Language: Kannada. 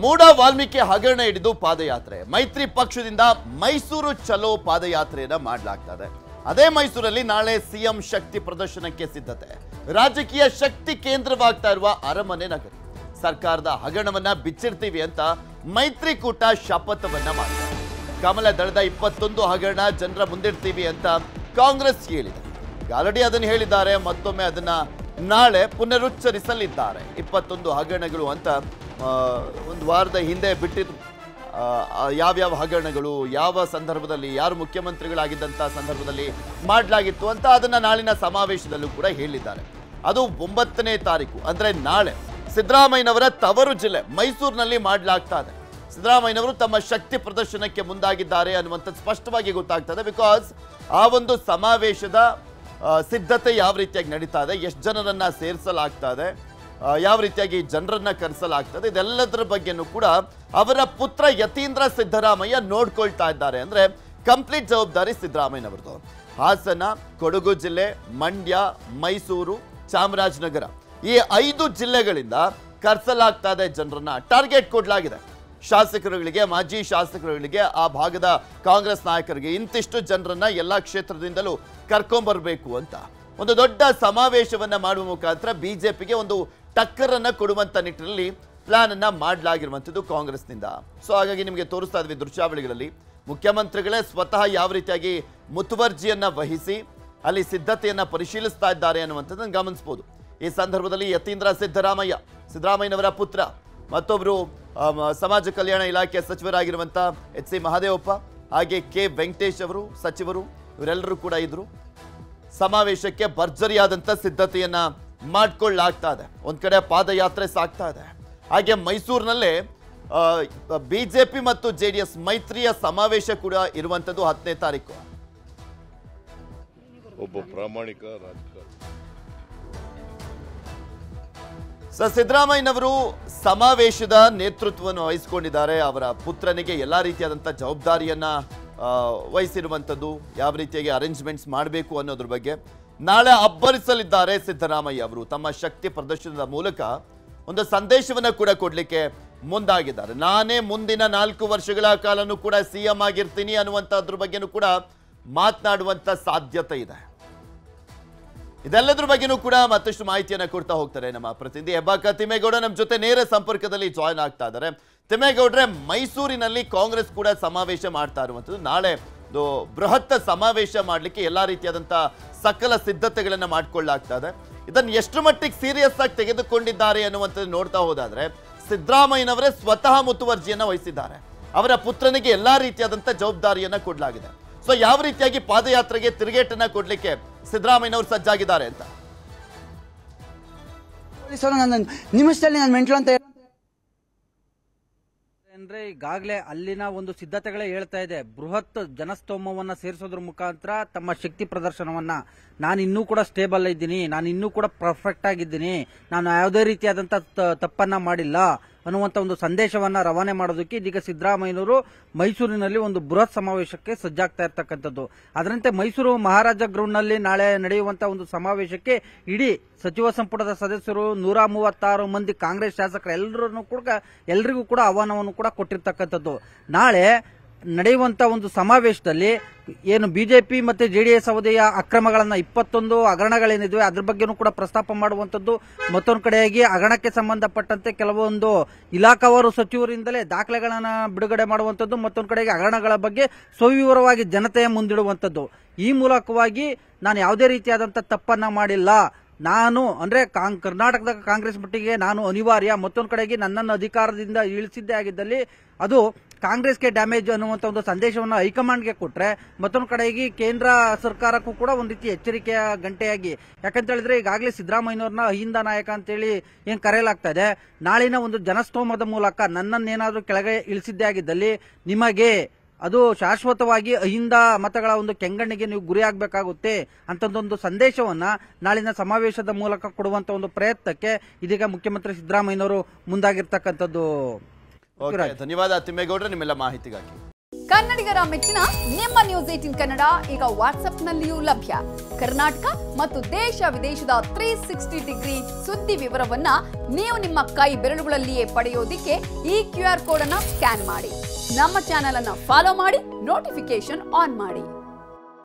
ಮೂಡ ವಾಲ್ಮೀಕಿ ಹಗರಣ ಹಿಡಿದು ಪಾದಯಾತ್ರೆ ಮೈತ್ರಿ ಪಕ್ಷದಿಂದ ಮೈಸೂರು ಚಲೋ ಪಾದಯಾತ್ರೆಯನ್ನ ಮಾಡಲಾಗ್ತದೆ. ಅದೇ ಮೈಸೂರಲ್ಲಿ ನಾಳೆ ಸಿಎಂ ಶಕ್ತಿ ಪ್ರದರ್ಶನಕ್ಕೆ ಸಿದ್ಧತೆ. ರಾಜಕೀಯ ಶಕ್ತಿ ಕೇಂದ್ರವಾಗ್ತಾ ಇರುವ ಅರಮನೆ ನಗರಿ ಸರ್ಕಾರದ ಹಗರಣವನ್ನ ಬಿಚ್ಚಿಡ್ತೀವಿ ಅಂತ ಮೈತ್ರಿಕೂಟ ಶಪಥವನ್ನ ಮಾಡಿದೆ. ಕಮಲ ದಳದ 21 ಹಗರಣ ಜನರ ಮುಂದಿಡ್ತೀವಿ ಅಂತ ಕಾಂಗ್ರೆಸ್ ಹೇಳಿದೆ. ಆಲ್ರೆಡಿ ಅದನ್ನು ಹೇಳಿದ್ದಾರೆ, ಮತ್ತೊಮ್ಮೆ ಅದನ್ನ ನಾಳೆ ಪುನರುಚ್ಚರಿಸಲಿದ್ದಾರೆ. 21 ಹಗರಣಗಳು ಅಂತ ಒಂದು ವಾರದ ಹಿಂದೆ ಬಿಟ್ಟಿದ್ರು. ಯಾವ್ಯಾವ ಹಗರಣಗಳು, ಯಾವ ಸಂದರ್ಭದಲ್ಲಿ, ಯಾರು ಮುಖ್ಯಮಂತ್ರಿಗಳಾಗಿದ್ದಂಥ ಸಂದರ್ಭದಲ್ಲಿ ಮಾಡಲಾಗಿತ್ತು ಅಂತ ಅದನ್ನ ನಾಳಿನ ಸಮಾವೇಶದಲ್ಲೂ ಕೂಡ ಹೇಳಿದ್ದಾರೆ. ಅದು 9ನೇ ತಾರೀಕು ಅಂದ್ರೆ ನಾಳೆ ಸಿದ್ದರಾಮಯ್ಯನವರ ತವರು ಜಿಲ್ಲೆ ಮೈಸೂರಿನಲ್ಲಿ ಮಾಡಲಾಗ್ತಾ ಇದೆ. ಸಿದ್ದರಾಮಯ್ಯನವರು ತಮ್ಮ ಶಕ್ತಿ ಪ್ರದರ್ಶನಕ್ಕೆ ಮುಂದಾಗಿದ್ದಾರೆ ಅನ್ನುವಂಥದ್ದು ಸ್ಪಷ್ಟವಾಗಿ ಗೊತ್ತಾಗ್ತದೆ. ಬಿಕಾಸ್ ಆ ಒಂದು ಸಮಾವೇಶದ ಸಿದ್ಧತೆ ಯಾವ ರೀತಿಯಾಗಿ ನಡೀತಾ ಇದೆ, ಎಷ್ಟು ಜನರನ್ನ ಸೇರಿಸಲಾಗ್ತಾ ಇದೆ, ಯಾವ ರೀತಿಯಾಗಿ ಜನರನ್ನ ಕರೆಸಲಾಗ್ತದೆ, ಇದೆಲ್ಲದರ ಬಗ್ಗೆನೂ ಕೂಡ ಅವರ ಪುತ್ರ ಯತೀಂದ್ರ ಸಿದ್ದರಾಮಯ್ಯ ನೋಡ್ಕೊಳ್ತಾ ಇದ್ದಾರೆ. ಅಂದ್ರೆ ಕಂಪ್ಲೀಟ್ ಜವಾಬ್ದಾರಿ ಸಿದ್ದರಾಮಯ್ಯನವರದು. ಹಾಸನ, ಕೊಡಗು ಜಿಲ್ಲೆ, ಮಂಡ್ಯ, ಮೈಸೂರು, ಚಾಮರಾಜನಗರ ಈ 5 ಜಿಲ್ಲೆಗಳಿಂದ ಕರೆಸಲಾಗ್ತಾ ಇದೆ. ಜನರನ್ನ ಟಾರ್ಗೆಟ್ ಕೊಡಲಾಗಿದೆ. ಶಾಸಕರುಗಳಿಗೆ, ಮಾಜಿ ಶಾಸಕರುಗಳಿಗೆ, ಆ ಭಾಗದ ಕಾಂಗ್ರೆಸ್ ನಾಯಕರಿಗೆ ಇಂತಿಷ್ಟು ಜನರನ್ನ ಎಲ್ಲ ಕ್ಷೇತ್ರದಿಂದಲೂ ಕರ್ಕೊಂಡ್ಬರ್ಬೇಕು ಅಂತ ಒಂದು ದೊಡ್ಡ ಸಮಾವೇಶವನ್ನ ಮಾಡುವ ಮುಖಾಂತರ ಬಿಜೆಪಿಗೆ ಒಂದು ಟಕ್ಕರನ್ನ ಕೊಡುವಂತ ನಿಟ್ಟಿನಲ್ಲಿ ಪ್ಲಾನ್ ಅನ್ನ ಮಾಡಲಾಗಿರುವಂಥದ್ದು ಕಾಂಗ್ರೆಸ್ನಿಂದ. ಸೊ ಹಾಗಾಗಿ ನಿಮಗೆ ತೋರಿಸ್ತಾ ಇದ್ವಿ ದೃಶ್ಯಾವಳಿಗಳಲ್ಲಿ ಮುಖ್ಯಮಂತ್ರಿಗಳೇ ಸ್ವತಃ ಯಾವ ರೀತಿಯಾಗಿ ಮುತುವರ್ಜಿಯನ್ನ ವಹಿಸಿ ಅಲ್ಲಿ ಸಿದ್ಧತೆಯನ್ನ ಪರಿಶೀಲಿಸ್ತಾ ಇದ್ದಾರೆ ಅನ್ನುವಂಥದ್ದನ್ನು ಗಮನಿಸಬಹುದು. ಈ ಸಂದರ್ಭದಲ್ಲಿ ಯತೀಂದ್ರ ಸಿದ್ದರಾಮಯ್ಯನವರ ಪುತ್ರ, ಮತ್ತೊಬ್ಬರು ಸಮಾಜ ಕಲ್ಯಾಣ ಇಲಾಖೆ ಸಚಿವರಾಗಿರುವಂಥ ಎಚ್ ಸಿ ಮಹದೇವಪ್ಪ, ಹಾಗೆ ಕೆ ವೆಂಕಟೇಶ್ ಅವರು ಸಚಿವರು, ಇವರೆಲ್ಲರೂ ಕೂಡ ಇದ್ರು. ಸಮಾವೇಶಕ್ಕೆ ಭರ್ಜರಿಯಾದಂಥ ಸಿದ್ಧತೆಯನ್ನ ಮಾಡ್ಕೊಳ್ಳಾಗ್ತಾ ಇದೆ. ಒಂದ್ ಕಡೆ ಪಾದಯಾತ್ರೆ ಸಾಗ್ತಾ ಇದೆ, ಹಾಗೆ ಮೈಸೂರಿನಲ್ಲೇ ಬಿಜೆಪಿ ಮತ್ತು ಜೆಡಿಎಸ್ ಮೈತ್ರಿಯ ಸಮಾವೇಶ ಕೂಡ ಇರುವಂತದ್ದು 10ನೇ ತಾರೀಕು. ಒಬ್ಬ ಪ್ರಾಮಾಣಿಕ ರಾಜಕಾರಣಿ ಸಿದ್ದರಾಮಯ್ಯನವರು ಸಮಾವೇಶದ ನೇತೃತ್ವವನ್ನು ವಹಿಸಿಕೊಂಡಿದ್ದಾರೆ. ಅವರ ಪುತ್ರನಿಗೆ ಎಲ್ಲಾ ರೀತಿಯಾದಂಥ ಜವಾಬ್ದಾರಿಯನ್ನ ವಹಿಸಿರುವಂಥದ್ದು, ಯಾವ ರೀತಿಯಾಗಿ ಅರೇಂಜ್ಮೆಂಟ್ಸ್ ಮಾಡಬೇಕು ಅನ್ನೋದ್ರ ಬಗ್ಗೆ ನಾಳೆ ಅಬ್ಬರಿಸಲಿದ್ದಾರೆ ಸಿದ್ದರಾಮಯ್ಯ ಅವರು. ತಮ್ಮ ಶಕ್ತಿ ಪ್ರದರ್ಶನದ ಮೂಲಕ ಒಂದು ಸಂದೇಶವನ್ನ ಕೂಡ ಕೊಡ್ಲಿಕ್ಕೆ ಮುಂದಾಗಿದ್ದಾರೆ. ನಾನೇ ಮುಂದಿನ 4 ವರ್ಷಗಳ ಕಾಲನೂ ಕೂಡ ಸಿಎಂ ಆಗಿರ್ತೀನಿ ಅನ್ನುವಂಥದ್ರ ಬಗ್ಗೆನೂ ಕೂಡ ಮಾತನಾಡುವಂತ ಸಾಧ್ಯತೆ ಇದೆ. ಇದೆಲ್ಲದ್ರ ಬಗ್ಗೆನೂ ಕೂಡ ಮತ್ತಷ್ಟು ಮಾಹಿತಿಯನ್ನ ಕೊಡ್ತಾ ಹೋಗ್ತಾರೆ ನಮ್ಮ ಪ್ರತಿನಿಧಿ ಹೆಬ್ಬಾಕ ತಿಮ್ಮೇಗೌಡ ನಮ್ಮ ಜೊತೆ ನೇರ ಸಂಪರ್ಕದಲ್ಲಿ ಜಾಯ್ನ್ ಆಗ್ತಾ ಇದ್ದಾರೆ. ತಿಮ್ಮೇಗೌಡ್ರೆ, ಮೈಸೂರಿನಲ್ಲಿ ಕಾಂಗ್ರೆಸ್ ಕೂಡ ಸಮಾವೇಶ ಮಾಡ್ತಾ ಇರುವಂಥದ್ದು. ನಾಳೆ ಬೃಹತ್ ಸಮಾವೇಶ ಮಾಡಲಿಕ್ಕೆ ಎಲ್ಲಾ ರೀತಿಯಾದಂಥ ಸಕಲ ಸಿದ್ಧತೆಗಳನ್ನ ಮಾಡ್ಕೊಳ್ಳಾಗ್ತಾ ಇದೆ. ಇದನ್ನು ಎಷ್ಟು ಮಟ್ಟಿಗೆ ಸೀರಿಯಸ್ ಆಗಿ ತೆಗೆದುಕೊಂಡಿದ್ದಾರೆ ಅನ್ನುವಂಥದ್ದು ನೋಡ್ತಾ ಹೋದಾದ್ರೆ ಸಿದ್ದರಾಮಯ್ಯನವರೇ ಸ್ವತಃ ಮುತುವರ್ಜಿಯನ್ನ ವಹಿಸಿದ್ದಾರೆ. ಅವರ ಪುತ್ರನಿಗೆ ಎಲ್ಲಾ ರೀತಿಯಾದಂಥ ಜವಾಬ್ದಾರಿಯನ್ನ ಕೊಡಲಾಗಿದೆ. ಸೊ ಯಾವ ರೀತಿಯಾಗಿ ಪಾದಯಾತ್ರೆಗೆ ತಿರುಗೇಟನ್ನ ಕೊಡ್ಲಿಕ್ಕೆ ಸಿದ್ದರಾಮಯ್ಯನವರು ಸಜ್ಜಾಗಿದ್ದಾರೆ ಅಂತ ನಿಮಿಷದಲ್ಲಿ ನಾನು ಮೆಂಟ್ಲು ಅಂತ ಅಂದ್ರೆ ಈಗಾಗಲೇ ಅಲ್ಲಿನ ಒಂದು ಸಿದ್ಧತೆಗಳೇ ಹೇಳ್ತಾ ಇದೆ. ಬೃಹತ್ ಜನಸ್ತೋಮವನ್ನ ಸೇರಿಸೋದ್ರ ಮುಖಾಂತರ ತಮ್ಮ ಶಕ್ತಿ ಪ್ರದರ್ಶನವನ್ನ, ನಾನು ಇನ್ನೂ ಕೂಡ ಸ್ಟೇಬಲ್ ಇದ್ದೀನಿ, ನಾನು ಇನ್ನೂ ಕೂಡ ಪರ್ಫೆಕ್ಟ್ ಆಗಿದ್ದೀನಿ, ನಾನು ಯಾವುದೇ ರೀತಿಯಾದಂತ ತಪ್ಪನ್ನ ಮಾಡಿಲ್ಲ ಅನ್ನುವಂತ ಒಂದು ಸಂದೇಶವನ್ನ ರವಾನೆ ಮಾಡೋದಕ್ಕೆ ಇದೀಗ ಸಿದ್ದರಾಮಯ್ಯನವರು ಮೈಸೂರಿನಲ್ಲಿ ಒಂದು ಬೃಹತ್ ಸಮಾವೇಶಕ್ಕೆ ಸಜ್ಜಾಗ್ತಾ ಇರ್ತಕ್ಕಂಥದ್ದು. ಅದರಂತೆ ಮೈಸೂರು ಮಹಾರಾಜ ಗ್ರೌಂಡ್ ನಲ್ಲಿ ನಾಳೆ ನಡೆಯುವಂತಹ ಒಂದು ಸಮಾವೇಶಕ್ಕೆ ಇಡೀ ಸಚಿವ ಸಂಪುಟದ ಸದಸ್ಯರು 136 ಮಂದಿ ಕಾಂಗ್ರೆಸ್ ಶಾಸಕರು ಎಲ್ಲರಿಗೂ ಕೂಡ ಆಹ್ವಾನವನ್ನು ಕೂಡ ಕೊಟ್ಟಿರ್ತಕ್ಕಂಥದ್ದು. ನಾಳೆ ನಡೆಯುವಂತ ಒಂದು ಸಮಾವೇಶದಲ್ಲಿ ಏನು ಬಿಜೆಪಿ ಮತ್ತೆ ಜೆಡಿಎಸ್ ಅವಧಿಯ ಅಕ್ರಮಗಳನ್ನ 21 ಹಗರಣಗಳೇನಿದ್ವೆ ಅದ್ರ ಬಗ್ಗೆನೂ ಕೂಡ ಪ್ರಸ್ತಾಪ ಮಾಡುವಂತದ್ದು. ಮತ್ತೊಂದು ಕಡೆಯಾಗಿ ಹಗರಣಕ್ಕೆ ಸಂಬಂಧಪಟ್ಟಂತೆ ಕೆಲವೊಂದು ಇಲಾಖಾವಾರು ಸಚಿವರಿಂದಲೇ ದಾಖಲೆಗಳನ್ನ ಬಿಡುಗಡೆ ಮಾಡುವಂತದ್ದು, ಮತ್ತೊಂದು ಕಡೆಗೆ ಹಗರಣಗಳ ಬಗ್ಗೆ ಸವಿವರವಾಗಿ ಜನತೆಯ ಮುಂದಿಡುವಂತದ್ದು. ಈ ಮೂಲಕವಾಗಿ ನಾನು ಯಾವುದೇ ರೀತಿಯಾದಂತ ತಪ್ಪನ್ನ ಮಾಡಿಲ್ಲ, ನಾನು ಅಂದ್ರೆ ಕರ್ನಾಟಕದ ಕಾಂಗ್ರೆಸ್ ಮಟ್ಟಿಗೆ ನಾನು ಅನಿವಾರ್ಯ, ಮತ್ತೊಂದು ಕಡೆಗೆ ನನ್ನನ್ನು ಅಧಿಕಾರದಿಂದ ಇಳಿಸಿದ್ದೇ ಆಗಿದ್ದಲ್ಲಿ ಅದು ಕಾಂಗ್ರೆಸ್ಗೆ ಡ್ಯಾಮೇಜ್ ಅನ್ನುವಂತ ಒಂದು ಸಂದೇಶವನ್ನು ಹೈಕಮಾಂಡ್ಗೆ ಕೊಟ್ರೆ, ಮತ್ತೊಂದು ಕಡೆಗೆ ಕೇಂದ್ರ ಸರ್ಕಾರಕ್ಕೂ ಕೂಡ ಒಂದ್ ರೀತಿ ಎಚ್ಚರಿಕೆಯ ಗಂಟೆಯಾಗಿ, ಯಾಕಂತ ಹೇಳಿದ್ರೆ ಈಗಾಗಲೇ ಸಿದ್ದರಾಮಯ್ಯನವ್ರನ್ನ ಅಹಿಂದ ನಾಯಕ ಅಂತೇಳಿ ಏನ್ ಕರೆಯಲಾಗ್ತಾ ಇದೆ, ನಾಳಿನ ಒಂದು ಜನಸ್ತೋಮದ ಮೂಲಕ ನನ್ನನ್ನೇನಾದ್ರೂ ಕೆಳಗೆ ಇಳಿಸಿದ್ದೇ ಆಗಿದ್ದಲ್ಲಿ ನಿಮಗೆ ಅದು ಶಾಶ್ವತವಾಗಿ ಅಹಿಂದ ಮತಗಳ ಒಂದು ಕೆಂಗಣ್ಣಿಗೆ ನೀವು ಗುರಿಯಾಗಬೇಕಾಗುತ್ತೆ ಅಂತಂದೊಂದು ಸಂದೇಶವನ್ನ ನಾಳಿನ ಸಮಾವೇಶದ ಮೂಲಕ ಕೊಡುವಂತ ಒಂದು ಪ್ರಯತ್ನಕ್ಕೆ ಇದೀಗ ಮುಖ್ಯಮಂತ್ರಿ ಸಿದ್ದರಾಮಯ್ಯನವರು ಮುಂದಾಗಿರ್ತಕ್ಕಂಥದ್ದು. ಧನ್ಯವಾದ ತಿಮ್ಮೇಗೌಡ್ರೆ ನಿಮ್ಮೆಲ್ಲ ಮಾಹಿತಿಗಾಗಿ. ಕನ್ನಡಿಗರ ಮೆಚ್ಚಿನ ನಿಮ್ಮ ನ್ಯೂಸ್ 18 ಕನ್ನಡ ಈಗ ವಾಟ್ಸ್ಆಪ್ನಲ್ಲಿಯೂ ಲಭ್ಯ. ಕರ್ನಾಟಕ ಮತ್ತು ದೇಶ ವಿದೇಶದ 360 ಡಿಗ್ರಿ ಸುದ್ದಿ ವಿವರವನ್ನ ನೀವು ನಿಮ್ಮ ಕೈ ಬೆರಳುಗಳಲ್ಲಿಯೇ ಪಡೆಯೋದಿಕ್ಕೆ ಈ QR ಕೋಡ್ ಅನ್ನು ಸ್ಕ್ಯಾನ್ ಮಾಡಿ. ನಮ್ಮ ಚಾನೆಲ್ ಅನ್ನು ಫಾಲೋ ಮಾಡಿ, ನೋಟಿಫಿಕೇಶನ್ ಆನ್ ಮಾಡಿ.